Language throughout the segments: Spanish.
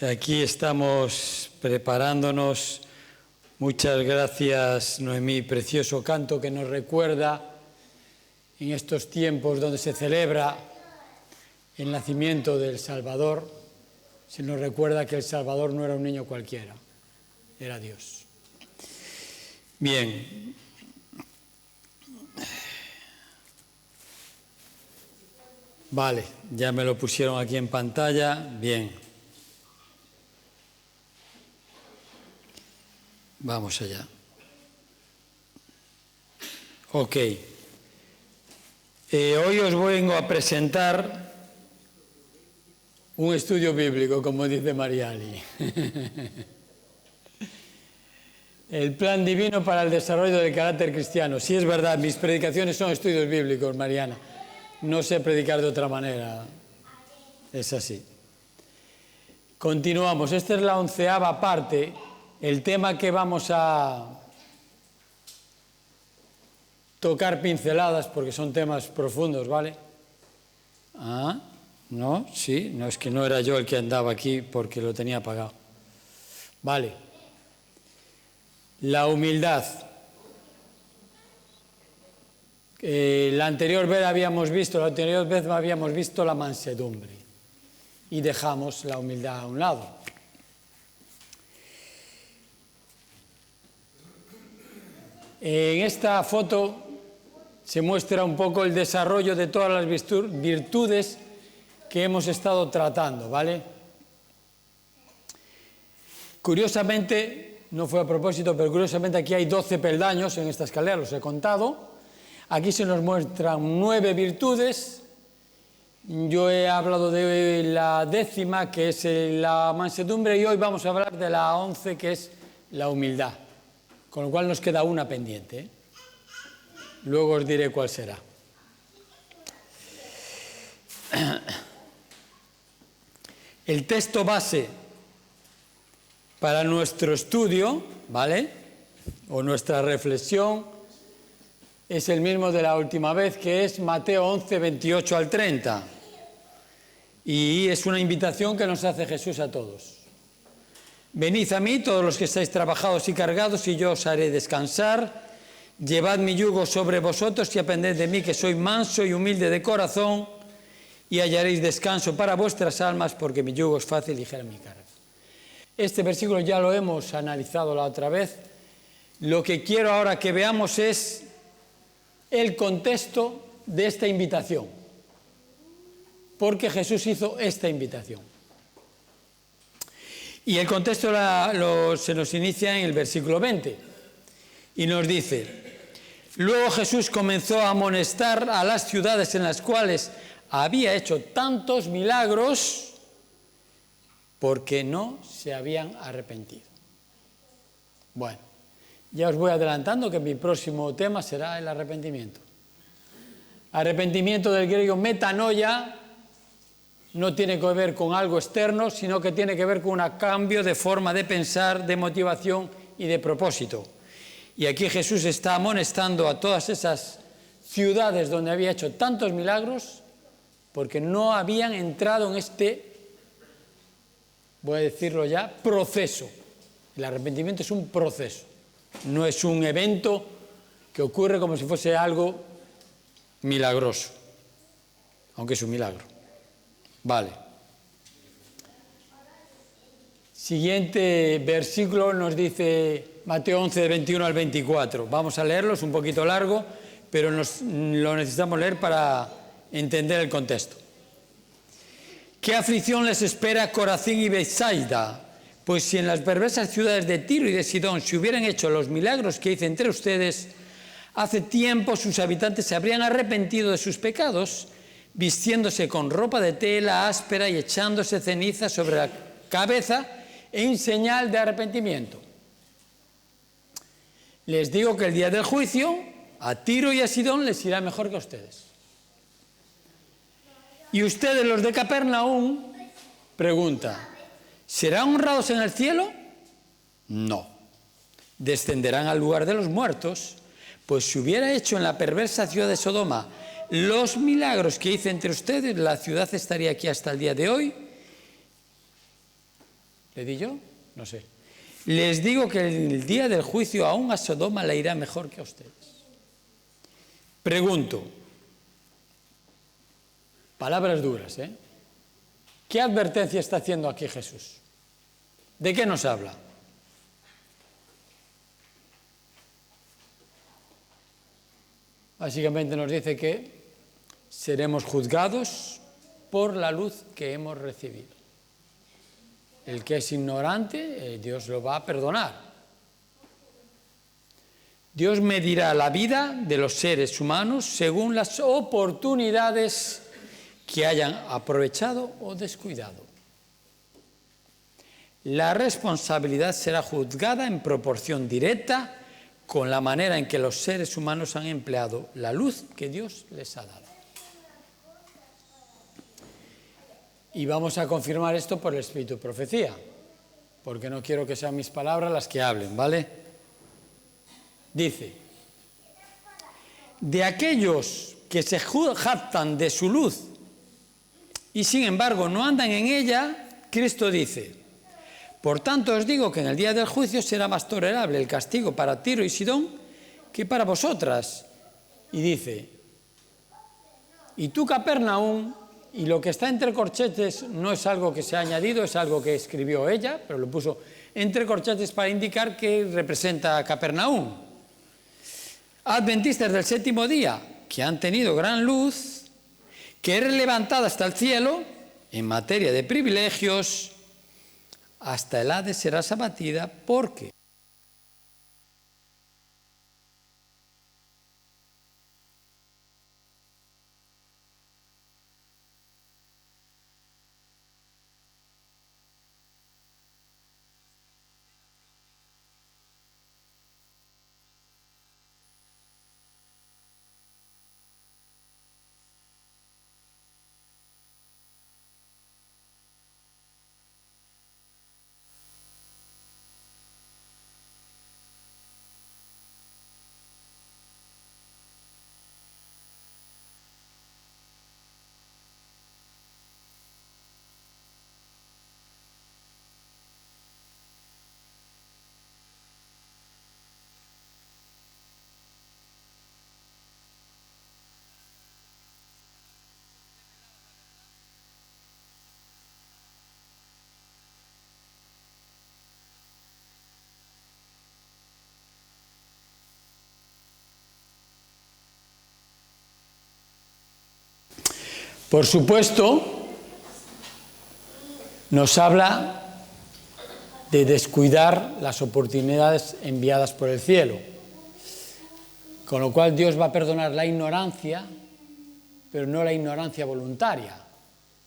Aquí estamos preparándonos. Muchas gracias, Noemí, precioso canto que nos recuerda en estos tiempos donde se celebra el nacimiento del Salvador. Se nos recuerda que el Salvador no era un niño cualquiera, era Dios. Bien. Vale, ya me lo pusieron aquí en pantalla. Bien. Vamos allá. Ok. Hoy os vengo a presentar un estudio bíblico, como dice Mariali. El plan divino para el desarrollo del carácter cristiano. Sí, es verdad, mis predicaciones son estudios bíblicos, Mariana. No sé predicar de otra manera. Es así. Continuamos. Esta es la 11ª parte. El tema que vamos a tocar pinceladas, porque son temas profundos, ¿vale? Ah, no, sí, no, es que no era yo el que andaba aquí porque lo tenía apagado. Vale. La humildad. La anterior vez habíamos visto la mansedumbre y dejamos la humildad a un lado. En esta foto se muestra un poco el desarrollo de todas las virtudes que hemos estado tratando, ¿vale? Curiosamente, no fue a propósito, pero curiosamente aquí hay 12 peldaños en esta escalera, los he contado. Aquí se nos muestran 9 virtudes. Yo he hablado de la 10ª, que es la mansedumbre, y hoy vamos a hablar de la 11, que es la humildad. Con lo cual nos queda una pendiente, ¿eh? Luego os diré cuál será. El texto base para nuestro estudio, ¿vale? O nuestra reflexión, es el mismo de la última vez, que es Mateo 11, 28 al 30. Y es una invitación que nos hace Jesús a todos. Venid a mí, todos los que estáis trabajados y cargados, y yo os haré descansar. Llevad mi yugo sobre vosotros y aprended de mí, que soy manso y humilde de corazón, y hallaréis descanso para vuestras almas, porque mi yugo es fácil y ligera mi carga. Este versículo ya lo hemos analizado la otra vez. Lo que quiero ahora que veamos es el contexto de esta invitación. Porque Jesús hizo esta invitación. Y el contexto se nos inicia en el versículo 20. Y nos dice: luego Jesús comenzó a amonestar a las ciudades en las cuales había hecho tantos milagros, porque no se habían arrepentido. Bueno, ya os voy adelantando que mi próximo tema será el arrepentimiento. Arrepentimiento del griego metanoia. No tiene que ver con algo externo, sino que tiene que ver con un cambio de forma de pensar, de motivación y de propósito. Y aquí Jesús está amonestando a todas esas ciudades donde había hecho tantos milagros, porque no habían entrado en este, voy a decirlo ya, proceso. El arrepentimiento es un proceso, no es un evento que ocurre como si fuese algo milagroso, aunque es un milagro. Vale. Siguiente versículo nos dice Mateo 11, de 21 al 24. Vamos a leerlo, es un poquito largo, pero lo necesitamos leer para entender el contexto. ¿Qué aflicción les espera a Corazín y Betsaida? Pues si en las perversas ciudades de Tiro y de Sidón se hubieran hecho los milagros que hice entre ustedes, hace tiempo sus habitantes se habrían arrepentido de sus pecados, vistiéndose con ropa de tela áspera y echándose ceniza sobre la cabeza en señal de arrepentimiento. Les digo que el día del juicio a Tiro y a Sidón les irá mejor que a ustedes. Y ustedes, los de Capernaum, pregunta: ¿serán honrados en el cielo? No. Descenderán al lugar de los muertos, pues si hubiera hecho en la perversa ciudad de Sodoma los milagros que hice entre ustedes, la ciudad estaría aquí hasta el día de hoy ¿Le di yo? No sé. Les digo que en el día del juicio aún a Sodoma le irá mejor que a ustedes. Pregunto, palabras duras, ¿eh? ¿Qué advertencia está haciendo aquí Jesús? ¿De qué nos habla? Básicamente nos dice que seremos juzgados por la luz que hemos recibido. El que es ignorante, Dios lo va a perdonar. Dios medirá la vida de los seres humanos según las oportunidades que hayan aprovechado o descuidado. La responsabilidad será juzgada en proporción directa con la manera en que los seres humanos han empleado la luz que Dios les ha dado. Y vamos a confirmar esto por el Espíritu de Profecía, porque no quiero que sean mis palabras las que hablen, ¿vale? Dice, de aquellos que se jactan de su luz y sin embargo no andan en ella, Cristo dice, por tanto os digo que en el día del juicio será más tolerable el castigo para Tiro y Sidón que para vosotras. Y dice, y tú, Capernaum, y lo que está entre corchetes no es algo que se ha añadido, es algo que escribió ella, pero lo puso entre corchetes para indicar que representa a Capernaum. Adventistas del séptimo día, que han tenido gran luz, que es levantada hasta el cielo, en materia de privilegios, hasta el Hades serás abatida, porque por supuesto, nos habla de descuidar las oportunidades enviadas por el cielo. Con lo cual Dios va a perdonar la ignorancia, pero no la ignorancia voluntaria.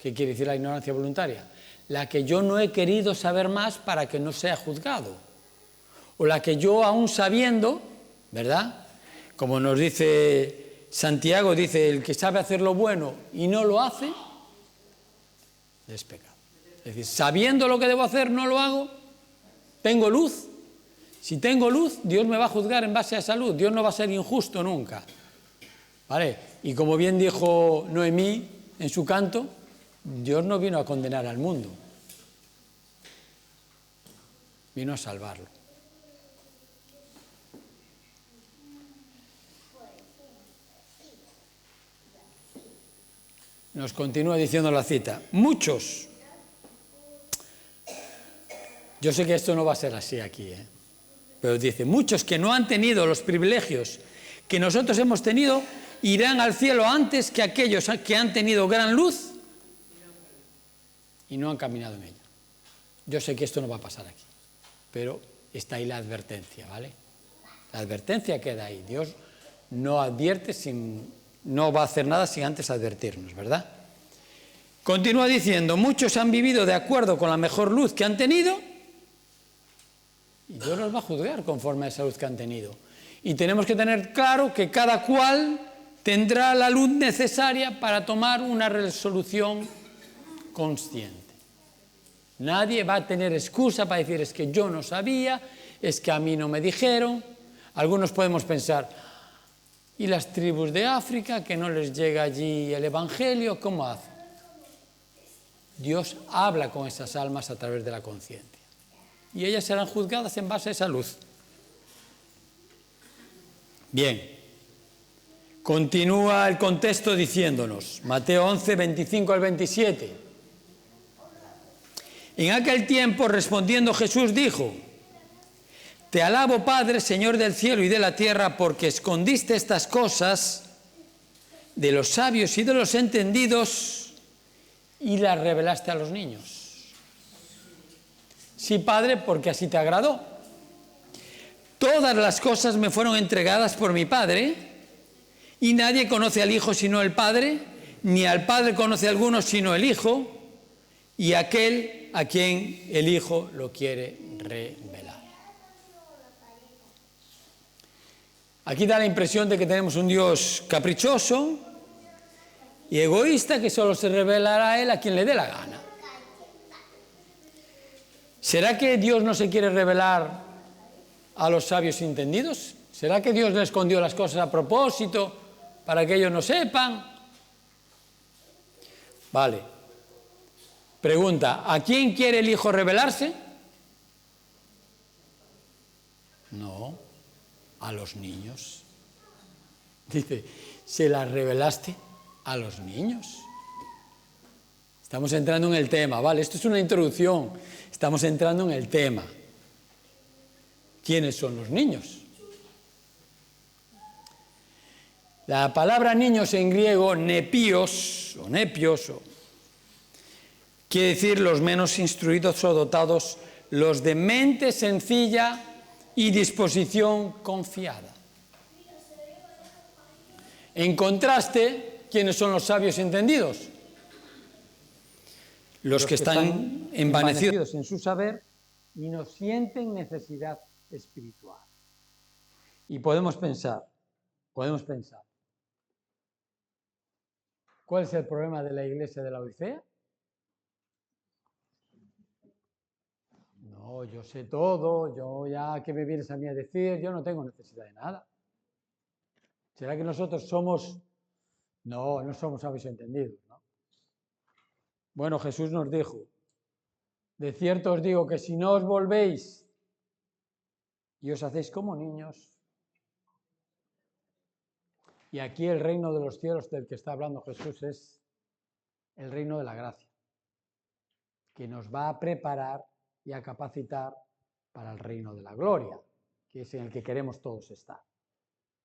¿Qué quiere decir la ignorancia voluntaria? La que yo no he querido saber más para que no sea juzgado. O la que yo aún sabiendo, ¿verdad? Como nos dice Santiago, dice, el que sabe hacer lo bueno y no lo hace, es pecado. Es decir, sabiendo lo que debo hacer, no lo hago, tengo luz. Si tengo luz, Dios me va a juzgar en base a esa luz. Dios no va a ser injusto nunca. ¿Vale? Y como bien dijo Noemí en su canto, Dios no vino a condenar al mundo. Vino a salvarlo. Nos continúa diciendo la cita. Muchos. Yo sé que esto no va a ser así aquí, pero dice, muchos que no han tenido los privilegios que nosotros hemos tenido, irán al cielo antes que aquellos que han tenido gran luz y no han caminado en ella. Yo sé que esto no va a pasar aquí, pero está ahí la advertencia, ¿vale? La advertencia queda ahí. Dios no advierte no va a hacer nada sin antes advertirnos, ¿verdad? Continúa diciendo, muchos han vivido de acuerdo con la mejor luz que han tenido y Dios los va a juzgar conforme a esa luz que han tenido. Y tenemos que tener claro que cada cual tendrá la luz necesaria para tomar una resolución consciente. Nadie va a tener excusa para decir, es que yo no sabía, es que a mí no me dijeron. Algunos podemos pensar, ¿y las tribus de África, que no les llega allí el Evangelio, cómo hacen? Dios habla con esas almas a través de la conciencia. y ellas serán juzgadas en base a esa luz. Bien, continúa el contexto diciéndonos, Mateo 11, 25 al 27. En aquel tiempo, respondiendo Jesús, dijo: Te alabo, Padre, Señor del cielo y de la tierra, porque escondiste estas cosas de los sabios y de los entendidos y las revelaste a los niños. Sí, Padre, porque así te agradó. Todas las cosas me fueron entregadas por mi Padre, y nadie conoce al Hijo sino el Padre, ni al Padre conoce a alguno sino el Hijo, y aquel a quien el Hijo lo quiere revelar. Aquí da la impresión de que tenemos un Dios caprichoso y egoísta que solo se revelará a Él a quien le dé la gana. ¿Será que Dios no se quiere revelar a los sabios entendidos? ¿Será que Dios le escondió las cosas a propósito para que ellos no sepan? Vale. Pregunta, ¿a quién quiere el Hijo revelarse? No, a los niños. Dice, ¿se las revelaste a los niños? Estamos entrando en el tema, ¿vale? Esto es una introducción. Estamos entrando en el tema. ¿Quiénes son los niños? La palabra niños en griego, nepios, quiere decir los menos instruidos o dotados, los de mente sencilla y disposición confiada. En contraste, ¿quiénes son los sabios entendidos? Los que están envanecidos en su saber y no sienten necesidad espiritual. Y podemos pensar, ¿cuál es el problema de la iglesia de la Odisea? No, yo sé todo, yo ya, ¿qué me vienes a mí a decir? Yo no tengo necesidad de nada. ¿Será que nosotros somos? No somos sabios entendidos, ¿no? Bueno, Jesús nos dijo, de cierto os digo que si no os volvéis y os hacéis como niños, y aquí el reino de los cielos del que está hablando Jesús es el reino de la gracia, que nos va a preparar y a capacitar para el reino de la gloria, que es en el que queremos todos estar.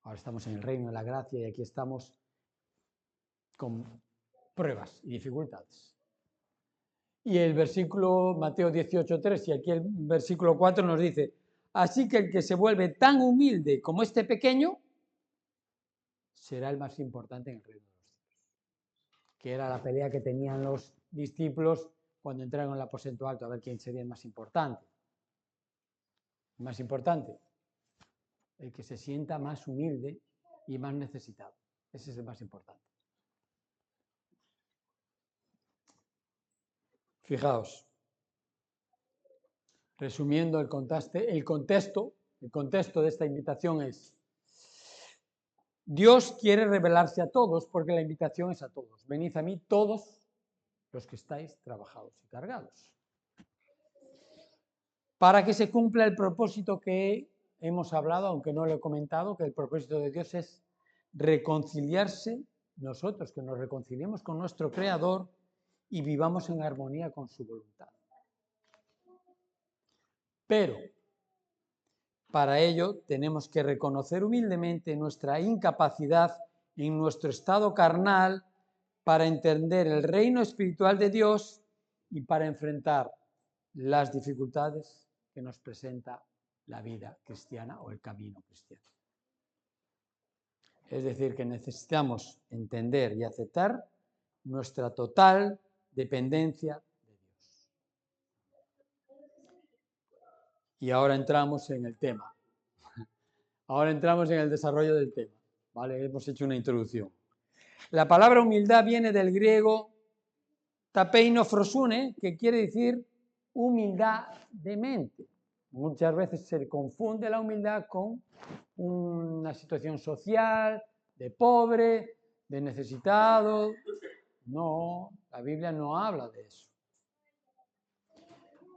Ahora estamos en el reino de la gracia y aquí estamos con pruebas y dificultades. Y el versículo Mateo 18:3 y aquí el versículo 4 nos dice, así que el que se vuelve tan humilde como este pequeño, será el más importante en el reino de los cielos. Que era la pelea que tenían los discípulos cuando entraron al aposento alto, a ver quién sería el más importante. El más importante, el que se sienta más humilde y más necesitado. Ese es el más importante. Fijaos, resumiendo el contexto de esta invitación es, Dios quiere revelarse a todos porque la invitación es a todos. Venid a mí todos los que estáis trabajados y cargados. Para que se cumpla el propósito que hemos hablado, aunque no lo he comentado, que el propósito de Dios es reconciliarse, nosotros que nos reconciliemos con nuestro Creador y vivamos en armonía con su voluntad. Pero para ello tenemos que reconocer humildemente nuestra incapacidad en nuestro estado carnal para entender el reino espiritual de Dios y para enfrentar las dificultades que nos presenta la vida cristiana o el camino cristiano. Es decir, que necesitamos entender y aceptar nuestra total dependencia de Dios. Y ahora entramos en el tema. Ahora entramos en el desarrollo del tema. ¿Vale? Hemos hecho una introducción. La palabra humildad viene del griego tapeino frosune, que quiere decir humildad de mente. Muchas veces se confunde la humildad con una situación social, de pobre, de necesitado. No, la Biblia no habla de eso.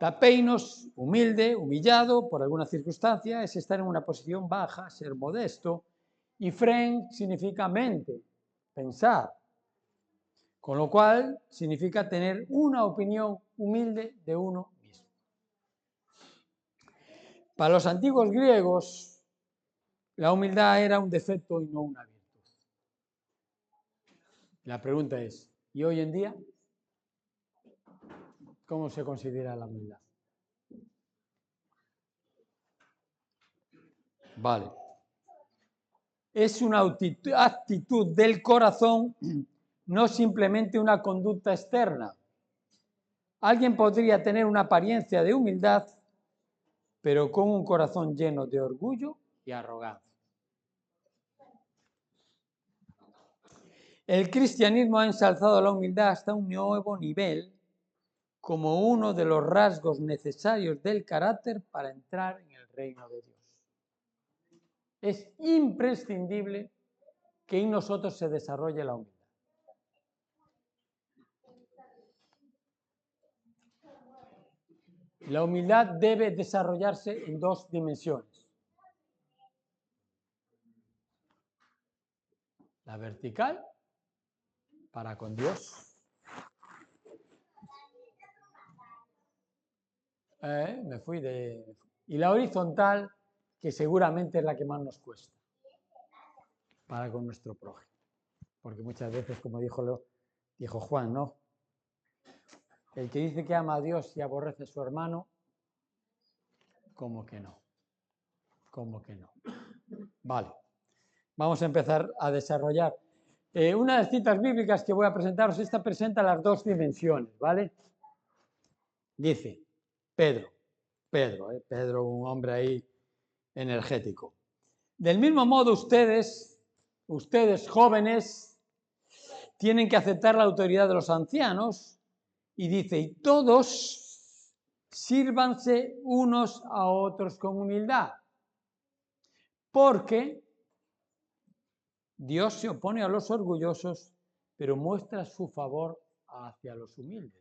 Tapeinos, humilde, humillado por alguna circunstancia, es estar en una posición baja, ser modesto. Y fren significa mente, pensar. Con lo cual significa tener una opinión humilde de uno mismo. Para los antiguos griegos, la humildad era un defecto y no una virtud. La pregunta es, ¿y hoy en día? ¿Cómo se considera la humildad? Vale. Es una actitud del corazón, no simplemente una conducta externa. Alguien podría tener una apariencia de humildad, pero con un corazón lleno de orgullo y arrogancia. El cristianismo ha ensalzado la humildad hasta un nuevo nivel como uno de los rasgos necesarios del carácter para entrar en el reino de Dios. Es imprescindible que en nosotros se desarrolle la humildad. La humildad debe desarrollarse en dos dimensiones. La vertical, para con Dios. Y la horizontal, que seguramente es la que más nos cuesta, para con nuestro prójimo. Porque muchas veces, como dijo Juan, ¿no? El que dice que ama a Dios y aborrece a su hermano, ¿cómo que no? ¿Cómo que no? Vale, vamos a empezar a desarrollar. Una de las citas bíblicas que voy a presentaros, esta presenta las dos dimensiones, ¿vale? Dice Pedro, un hombre ahí energético. Del mismo modo, ustedes jóvenes, tienen que aceptar la autoridad de los ancianos, y dice, y todos sírvanse unos a otros con humildad, porque Dios se opone a los orgullosos, pero muestra su favor hacia los humildes.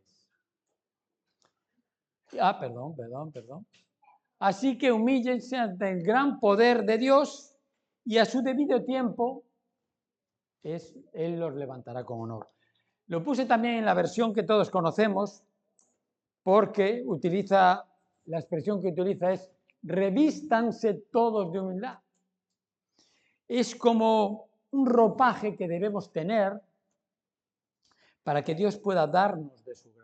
Perdón. Así que humíllense ante el gran poder de Dios y a su debido tiempo Él los levantará con honor. Lo puse también en la versión que todos conocemos porque la expresión que utiliza es revístanse todos de humildad. Es como un ropaje que debemos tener para que Dios pueda darnos de su gracia.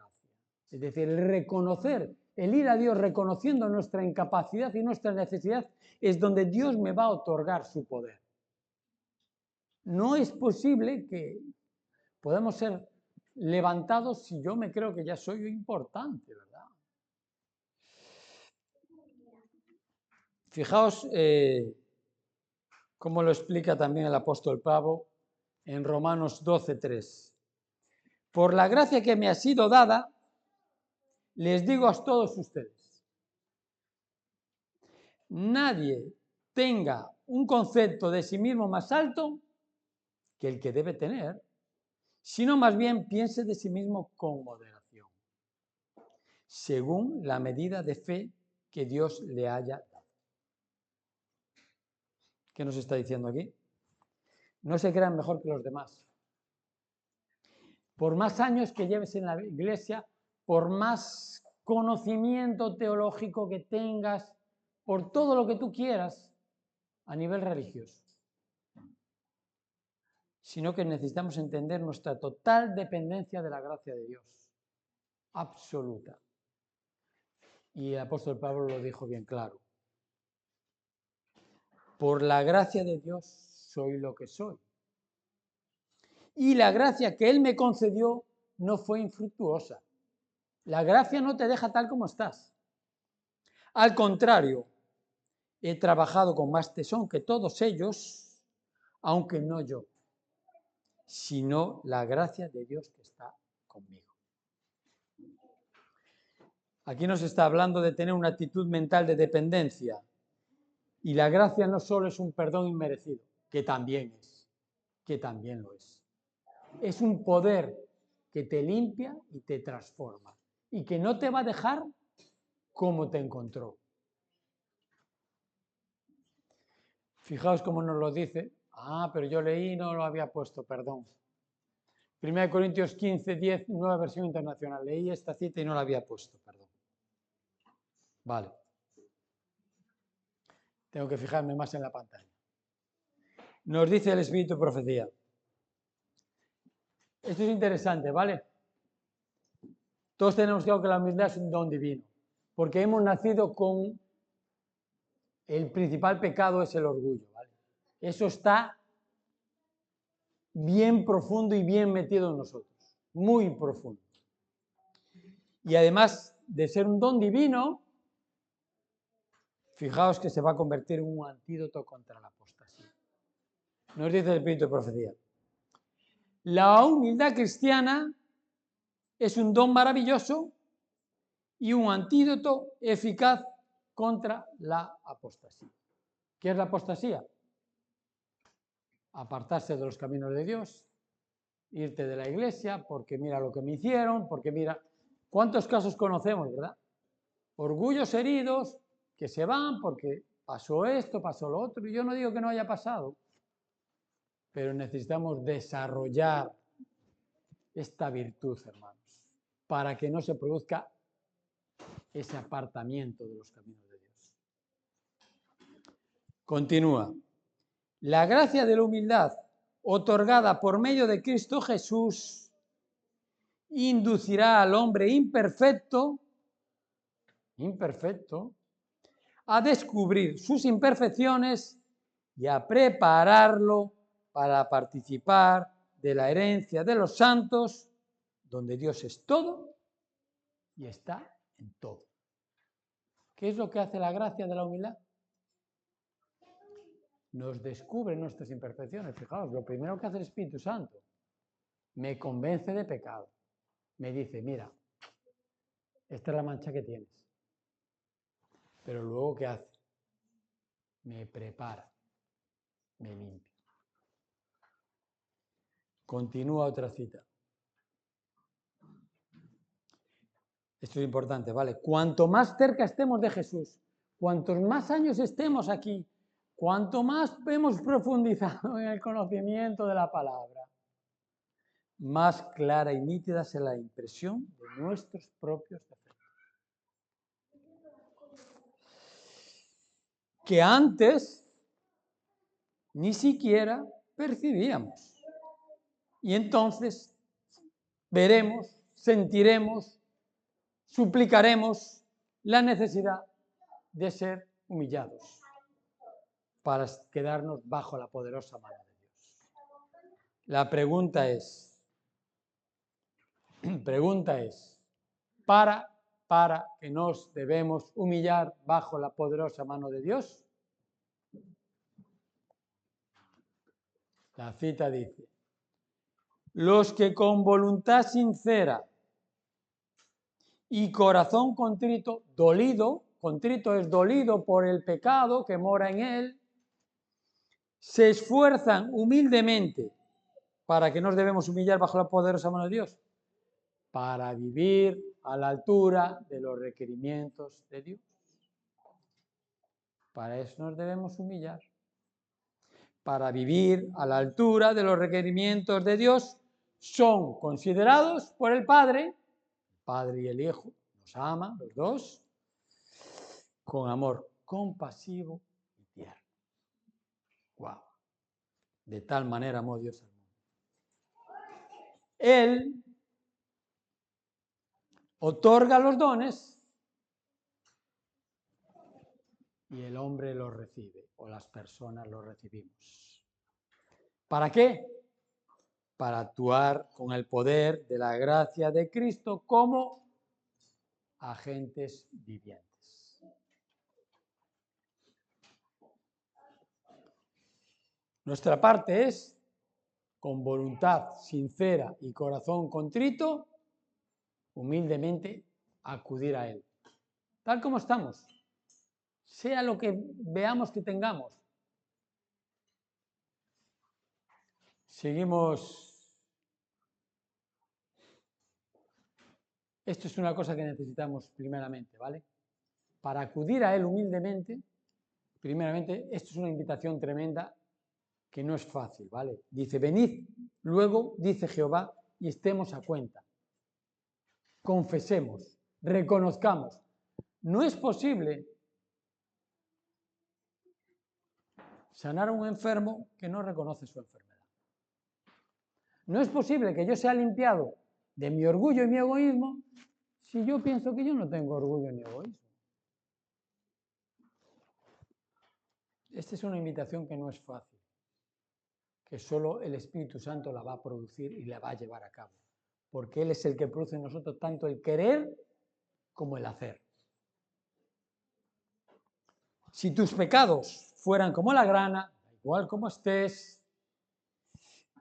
Es decir, el ir a Dios reconociendo nuestra incapacidad y nuestra necesidad es donde Dios me va a otorgar su poder. No es posible que podamos ser levantados si yo me creo que ya soy importante, ¿verdad? Fijaos cómo lo explica también el apóstol Pablo en Romanos 12:3. Por la gracia que me ha sido dada, les digo a todos ustedes, nadie tenga un concepto de sí mismo más alto que el que debe tener, sino más bien piense de sí mismo con moderación, según la medida de fe que Dios le haya dado. ¿Qué nos está diciendo aquí? No se crean mejor que los demás. Por más años que lleves en la iglesia, por más conocimiento teológico que tengas, por todo lo que tú quieras a nivel religioso, sino que necesitamos entender nuestra total dependencia de la gracia de Dios, absoluta. Y el apóstol Pablo lo dijo bien claro. Por la gracia de Dios soy lo que soy. Y la gracia que Él me concedió no fue infructuosa. La gracia no te deja tal como estás. Al contrario, he trabajado con más tesón que todos ellos, aunque no yo, sino la gracia de Dios que está conmigo. Aquí nos está hablando de tener una actitud mental de dependencia. Y la gracia no solo es un perdón inmerecido, que también lo es. Es un poder que te limpia y te transforma y que no te va a dejar cómo te encontró. Fijaos cómo nos lo dice. Ah, pero yo leí y no lo había puesto, perdón. 1 Corintios 15, 10, nueva versión internacional. Leí esta cita y no la había puesto, perdón. Vale. Tengo que fijarme más en la pantalla. Nos dice el Espíritu de Profecía. Esto es interesante, ¿vale? Todos tenemos claro que la humildad es un don divino, porque hemos nacido con el principal pecado es el orgullo, ¿vale? Eso está bien profundo y bien metido en nosotros, muy profundo. Y además de ser un don divino, fijaos que se va a convertir en un antídoto contra la apostasía. Nos dice el Espíritu de Profecía. La humildad cristiana es un don maravilloso y un antídoto eficaz contra la apostasía. ¿Qué es la apostasía? Apartarse de los caminos de Dios, irte de la iglesia porque mira lo que me hicieron, porque mira, ¿cuántos casos conocemos, verdad? Orgullos heridos que se van porque pasó esto, pasó lo otro, y yo no digo que no haya pasado, pero necesitamos desarrollar esta virtud, hermanos, para que no se produzca ese apartamiento de los caminos de Dios. Continúa. La gracia de la humildad otorgada por medio de Cristo Jesús inducirá al hombre imperfecto a descubrir sus imperfecciones y a prepararlo para participar de la herencia de los santos, donde Dios es todo y está en todo. ¿Qué es lo que hace la gracia de la humildad? Nos descubre nuestras imperfecciones. Fijaos, lo primero que hace el Espíritu Santo, me convence de pecado. Me dice, mira, esta es la mancha que tienes. Pero luego, ¿qué hace? Me prepara, me limpia. Continúa otra cita. Esto es importante, ¿vale? Cuanto más cerca estemos de Jesús, cuantos más años estemos aquí, cuanto más hemos profundizado en el conocimiento de la palabra, más clara y nítida será la impresión de nuestros propios defectos. Que antes ni siquiera percibíamos. Y entonces veremos, sentiremos, suplicaremos la necesidad de ser humillados para quedarnos bajo la poderosa mano de Dios. La pregunta es, ¿para que nos debemos humillar bajo la poderosa mano de Dios? La cita dice, los que con voluntad sincera y corazón contrito, dolido, contrito es dolido por el pecado que mora en él, se esfuerzan humildemente. ¿Para que nos debemos humillar bajo la poderosa mano de Dios? Para vivir a la altura de los requerimientos de Dios. Para eso nos debemos humillar. Para vivir a la altura de los requerimientos de Dios, son considerados por el Padre y el Hijo, nos ama, los dos, con amor compasivo y tierno. ¡Wow! De tal manera amó Dios al mundo. Él otorga los dones y el hombre los recibe, o las personas los recibimos. ¿Para qué? Para actuar con el poder de la gracia de Cristo como agentes vivientes. Nuestra parte es, con voluntad sincera y corazón contrito, humildemente acudir a Él. Tal como estamos, sea lo que veamos que tengamos. Seguimos. Esto es una cosa que necesitamos primeramente, ¿vale? para acudir a Él humildemente, primeramente, esto es una invitación tremenda que no es fácil, ¿vale? Dice, venid, luego, dice Jehová, y estemos a cuenta. Confesemos, reconozcamos. No es posible sanar a un enfermo que no reconoce su enfermedad. No es posible que yo sea limpiado de mi orgullo y mi egoísmo si yo pienso que yo no tengo orgullo ni egoísmo. Esta es una invitación que no es fácil, que solo el Espíritu Santo la va a producir y la va a llevar a cabo, porque Él es el que produce en nosotros tanto el querer como el hacer. Si tus pecados fueran como la grana, igual como estés,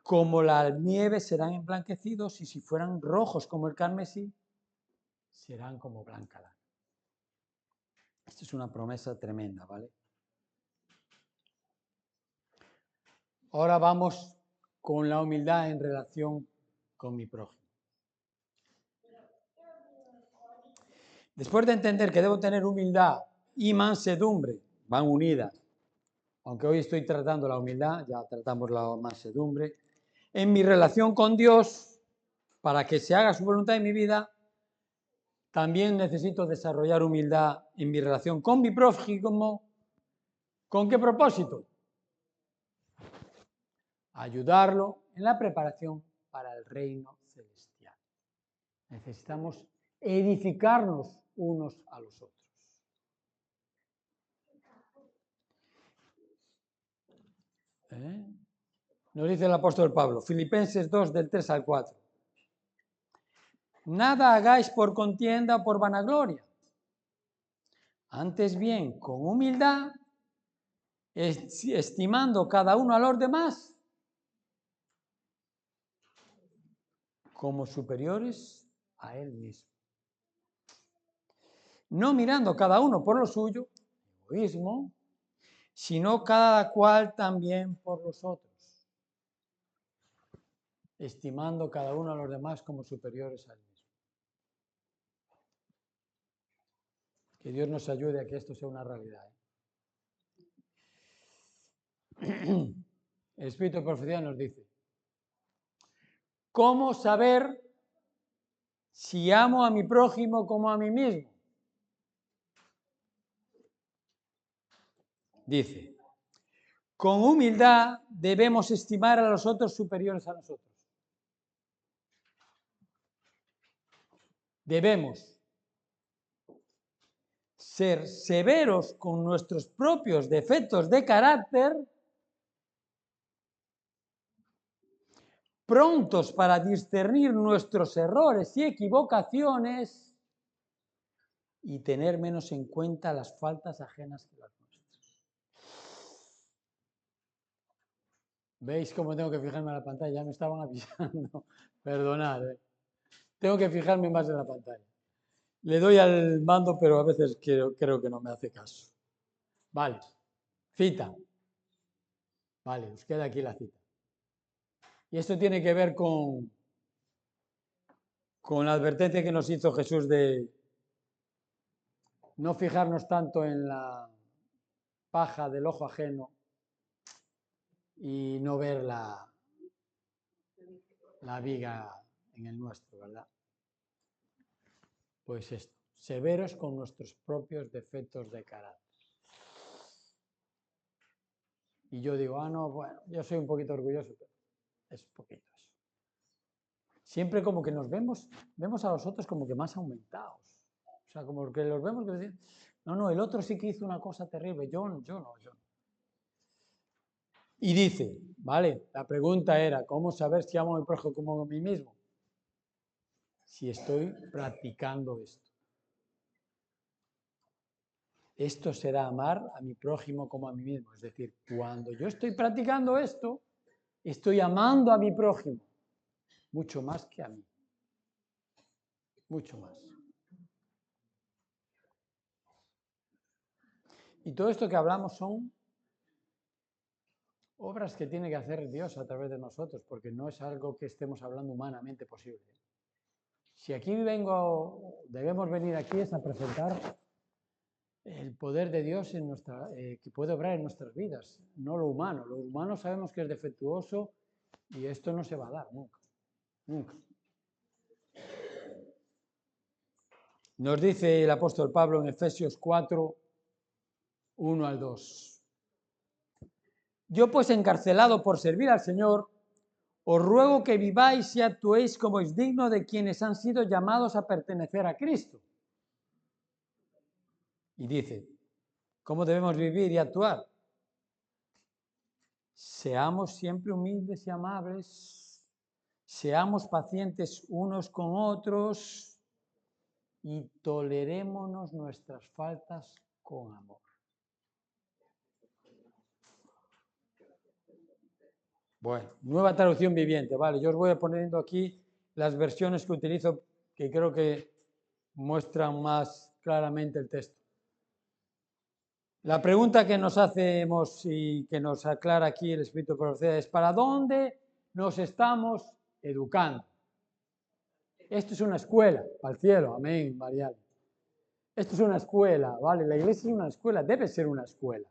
como la nieve serán emblanquecidos, y si fueran rojos como el carmesí, serán como blanca lana. Esta es una promesa tremenda, ¿vale? Ahora vamos con la humildad en relación con mi prójimo. Después de entender que debo tener humildad y mansedumbre, van unidas, aunque hoy estoy tratando la humildad, ya tratamos la mansedumbre, en mi relación con Dios, para que se haga su voluntad en mi vida, también necesito desarrollar humildad en mi relación con mi prójimo. ¿Con qué propósito? Ayudarlo en la preparación para el reino celestial. Necesitamos edificarnos unos a los otros. Nos dice el apóstol Pablo, Filipenses 2, del 3 al 4. Nada hagáis por contienda o por vanagloria. Antes bien, con humildad, estimando cada uno a los demás como superiores a él mismo. No mirando cada uno por lo suyo, egoísmo, sino cada cual también por los otros, estimando cada uno a los demás como superiores a él mismo. Que Dios nos ayude a que esto sea una realidad. El Espíritu de Profecía nos dice, ¿cómo saber si amo a mi prójimo como a mí mismo? Dice, con humildad debemos estimar a los otros superiores a nosotros. Debemos ser severos con nuestros propios defectos de carácter, prontos para discernir nuestros errores y equivocaciones y tener menos en cuenta las faltas ajenas que las nuestras. ¿Veis cómo tengo que fijarme en la pantalla? Ya me estaban avisando. Perdonad. Tengo que fijarme más en la pantalla. Le doy al mando, pero a veces creo que no me hace caso. Vale. Cita. Vale, os queda aquí la cita. Y esto tiene que ver con la advertencia que nos hizo Jesús de no fijarnos tanto en la paja del ojo ajeno y no ver la viga en el nuestro, ¿verdad? Pues esto, severos con nuestros propios defectos de carácter. Y yo digo, no, bueno, yo soy un poquito orgulloso, pero es poquito eso. Siempre como que nos vemos a los otros como que más aumentados. O sea, como que los vemos que dicen, no, el otro sí que hizo una cosa terrible, yo no. Y dice, vale, la pregunta era, ¿cómo saber si amo a mi prójimo como a mí mismo? Si estoy practicando esto. Esto será amar a mi prójimo como a mí mismo. Es decir, cuando yo estoy practicando esto, estoy amando a mi prójimo mucho más que a mí. Mucho más. Y todo esto que hablamos son obras que tiene que hacer Dios a través de nosotros, porque no es algo que estemos hablando humanamente posible. Si aquí debemos venir aquí es a presentar el poder de Dios que puede obrar en nuestras vidas, no lo humano. Lo humano sabemos que es defectuoso y esto no se va a dar nunca, nunca. Nos dice el apóstol Pablo en Efesios 4, 1 al 2. Yo pues encarcelado por servir al Señor, os ruego que viváis y actuéis como es digno de quienes han sido llamados a pertenecer a Cristo. Y dice, ¿cómo debemos vivir y actuar? Seamos siempre humildes y amables, seamos pacientes unos con otros y tolerémonos nuestras faltas con amor. Bueno, nueva traducción viviente, vale. Yo os voy poniendo aquí las versiones que utilizo que creo que muestran más claramente el texto. La pregunta que nos hacemos y que nos aclara aquí el Espíritu de Profecía es ¿para dónde nos estamos educando? Esto es una escuela, para el cielo, amén, Marial. Esto es una escuela, ¿vale? La iglesia es una escuela, debe ser una escuela,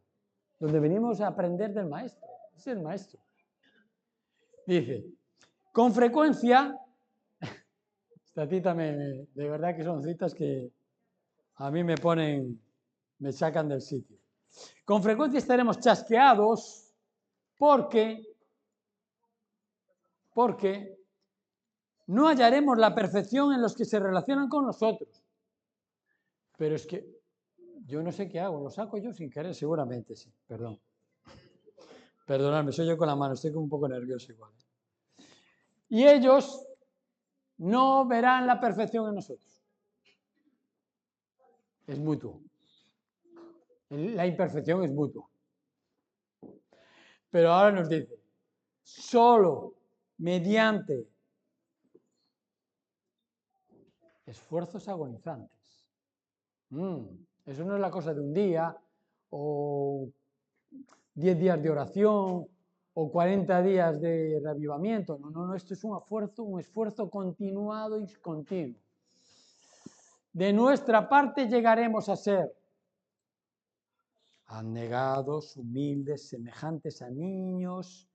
donde venimos a aprender del maestro, es el maestro. Dice, con frecuencia, esta cita de verdad que son citas que a mí me sacan del sitio. Con frecuencia estaremos chasqueados porque no hallaremos la perfección en los que se relacionan con nosotros. Pero es que yo no sé qué hago, lo saco yo sin querer, seguramente sí, perdón. Perdonadme, soy yo con la mano, estoy un poco nervioso igual. Y ellos no verán la perfección en nosotros. Es mutuo. La imperfección es mutua. Pero ahora nos dice, solo mediante esfuerzos agonizantes. Eso no es la cosa de un día o 10 días de oración o 40 días de reavivamiento. No, esto es un esfuerzo continuado y continuo. De nuestra parte llegaremos a ser abnegados, humildes, semejantes a niños,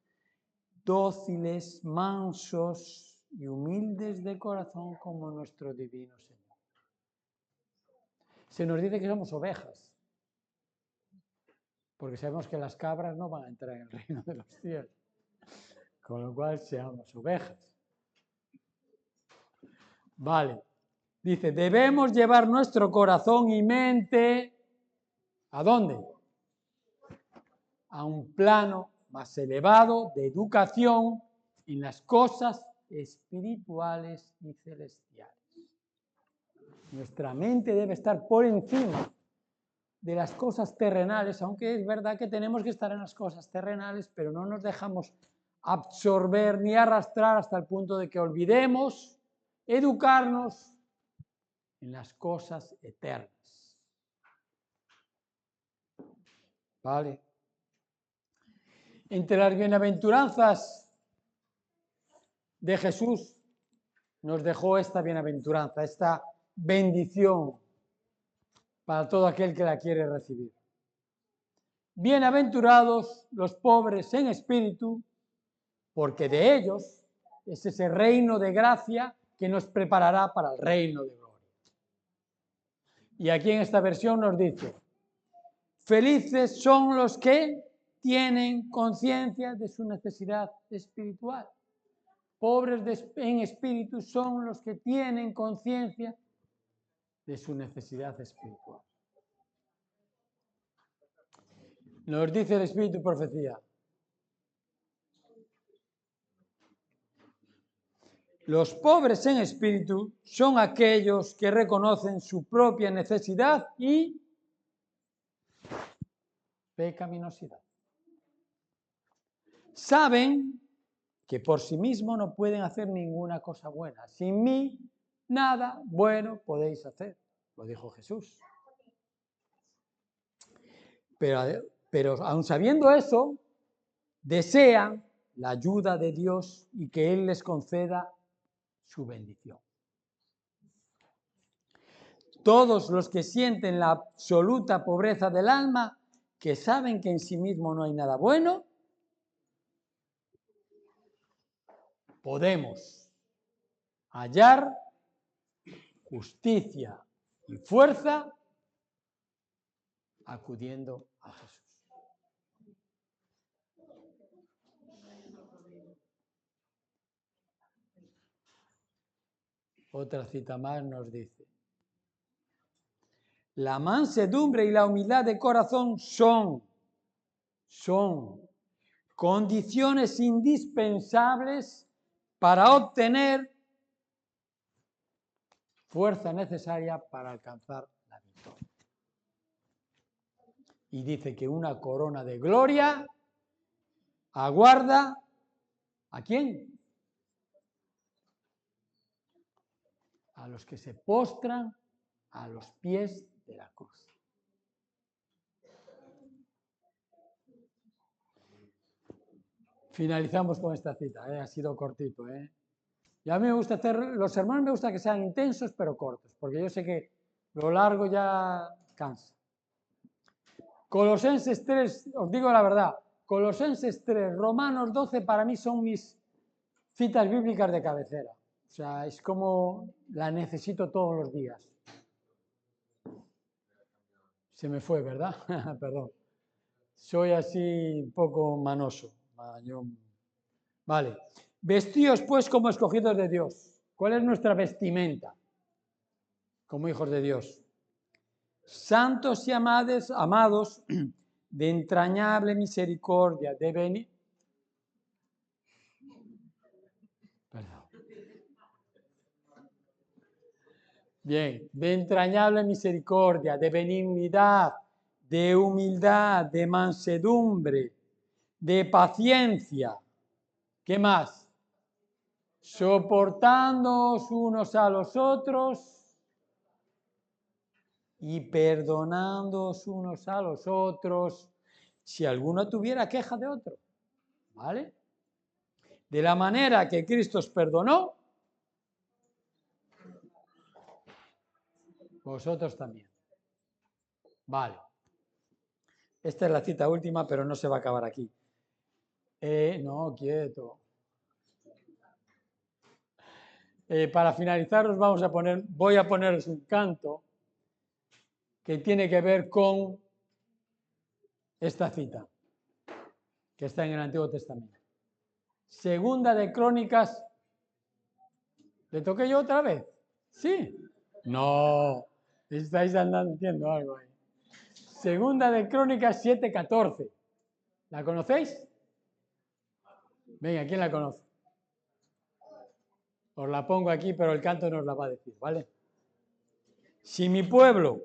dóciles, mansos y humildes de corazón como nuestro divino Señor. Se nos dice que somos ovejas, porque sabemos que las cabras no van a entrar en el reino de los cielos, con lo cual seamos ovejas. Vale, dice, debemos llevar nuestro corazón y mente, ¿a dónde? A un plano más elevado de educación en las cosas espirituales y celestiales. Nuestra mente debe estar por encima de las cosas terrenales, aunque es verdad que tenemos que estar en las cosas terrenales, pero no nos dejamos absorber ni arrastrar hasta el punto de que olvidemos educarnos en las cosas eternas. ¿Vale? Entre las bienaventuranzas de Jesús nos dejó esta bienaventuranza, esta bendición para todo aquel que la quiere recibir. Bienaventurados los pobres en espíritu, porque de ellos es ese reino de gracia que nos preparará para el reino de gloria. Y aquí en esta versión nos dice, felices son los que tienen conciencia de su necesidad espiritual. Pobres en espíritu son los que tienen conciencia de su necesidad espiritual. Nos dice el Espíritu de Profecía. Los pobres en espíritu son aquellos que reconocen su propia necesidad y pecaminosidad. Saben que por sí mismos no pueden hacer ninguna cosa buena. Sin mí, nada bueno podéis hacer, lo dijo Jesús. Pero aun sabiendo eso, desean la ayuda de Dios y que Él les conceda su bendición. Todos los que sienten la absoluta pobreza del alma, que saben que en sí mismo no hay nada bueno, podemos hallar justicia y fuerza acudiendo a Jesús. Otra cita más nos dice: la mansedumbre y la humildad de corazón son condiciones indispensables para obtener fuerza necesaria para alcanzar la victoria. Y dice que una corona de gloria aguarda ¿a quién? A los que se postran a los pies de la cruz. Finalizamos con esta cita, ha sido cortito. Y a mí me gusta hacer, los sermones me gusta que sean intensos pero cortos, porque yo sé que lo largo ya cansa. Colosenses 3, os digo la verdad, Colosenses 3, Romanos 12 para mí son mis citas bíblicas de cabecera. O sea, es como la necesito todos los días. Se me fue, ¿verdad? Perdón. Soy así un poco manoso. Vale. Vestíos pues como escogidos de Dios. ¿Cuál es nuestra vestimenta? Como hijos de Dios. Santos y amados, de entrañable misericordia, de venir. Perdón. Bien, de entrañable misericordia, de benignidad, de humildad, de mansedumbre, de paciencia. ¿Qué más? Soportándoos unos a los otros y perdonándoos unos a los otros si alguno tuviera queja de otro. ¿Vale? De la manera que Cristo os perdonó, vosotros también. Vale. Esta es la cita última, pero no se va a acabar aquí. No, quieto. Para finalizar voy a poneros un canto que tiene que ver con esta cita, que está en el Antiguo Testamento. Segunda de Crónicas. ¿Le toqué yo otra vez? ¿Sí? No, estáis andando haciendo algo ahí. Segunda de Crónicas 7:14. ¿La conocéis? Venga, ¿quién la conoce? Os la pongo aquí, pero el canto nos la va a decir, ¿vale? Si mi pueblo,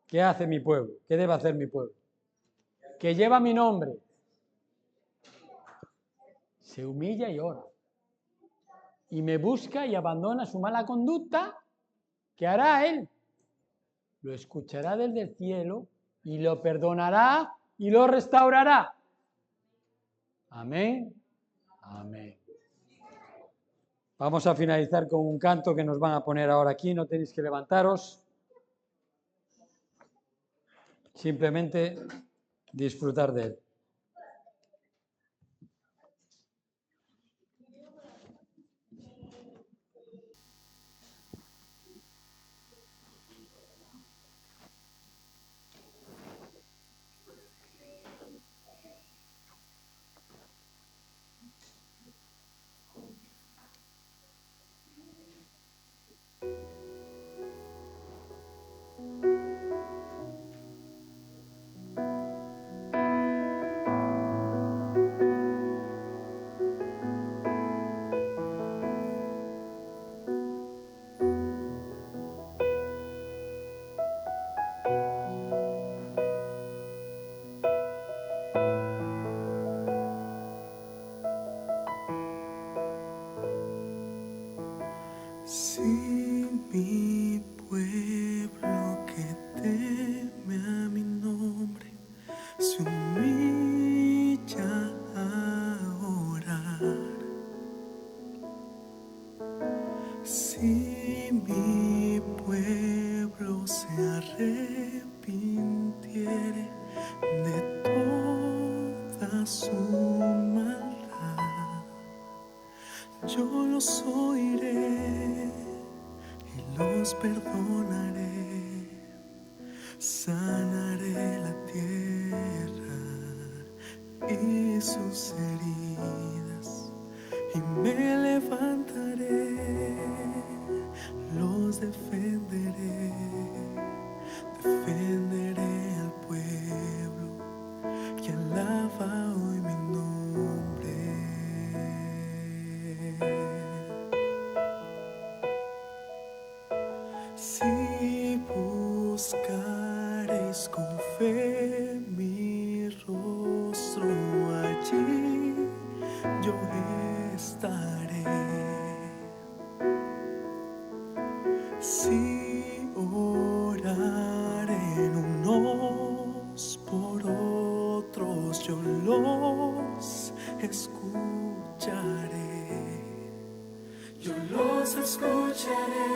¿qué hace mi pueblo? ¿Qué debe hacer mi pueblo? Que lleva mi nombre, se humilla y ora, y me busca y abandona su mala conducta, ¿qué hará él? Lo escuchará desde el cielo y lo perdonará y lo restaurará. Amén. Amén. Vamos a finalizar con un canto que nos van a poner ahora aquí, no tenéis que levantaros. Simplemente disfrutar de él. su maldad. Yo los oiré y los perdonaré, sanaré la tierra y sus heridas, y me levantaré, los defenderé, defenderé al pueblo que alaba hoy mi nombre. Si buscaréis con fe mi rostro, allí yo estaré. Si oraren unos por otros, yo los escucharé. Yo los escucharé,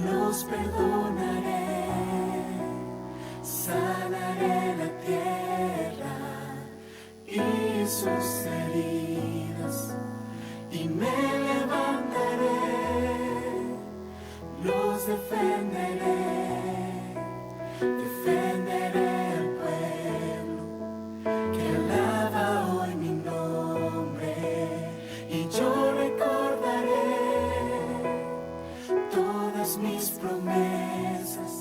los perdonaré, sanaré la tierra y sus heridas, y me levantaré, los defenderé, defenderé al pueblo que alaba hoy mi nombre, y yo recordaré todas mis promesas,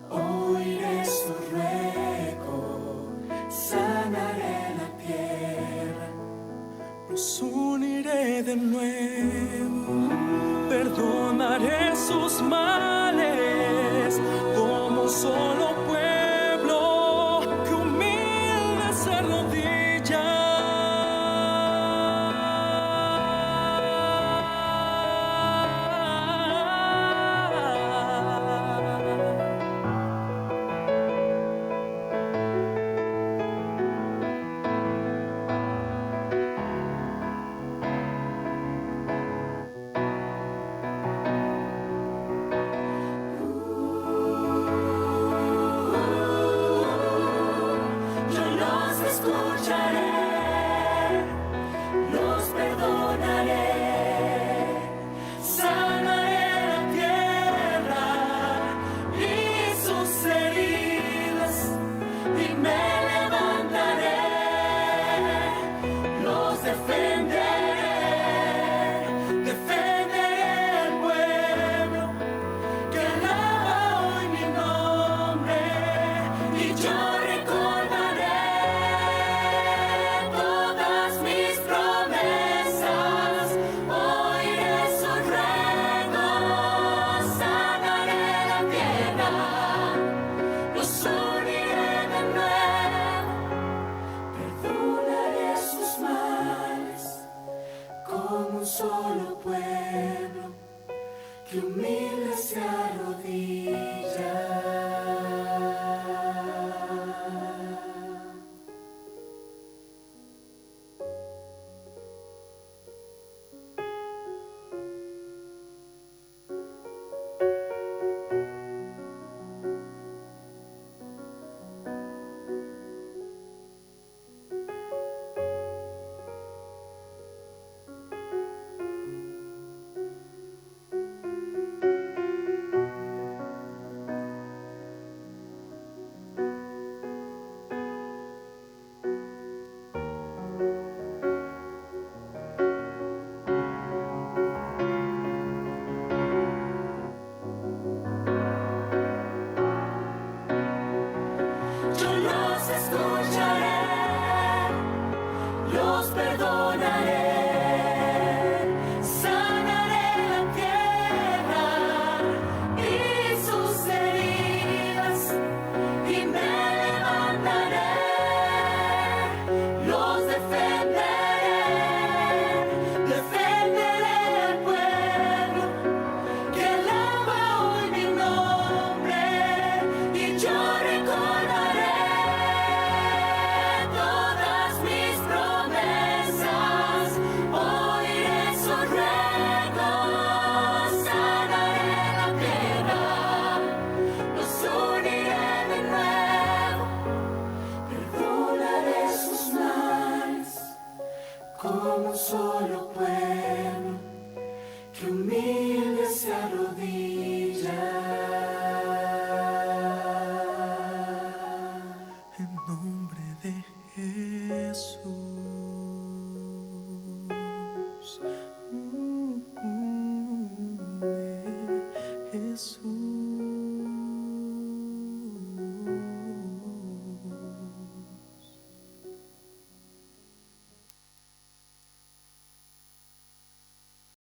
oiré su ruego, sanaré la tierra Jesús.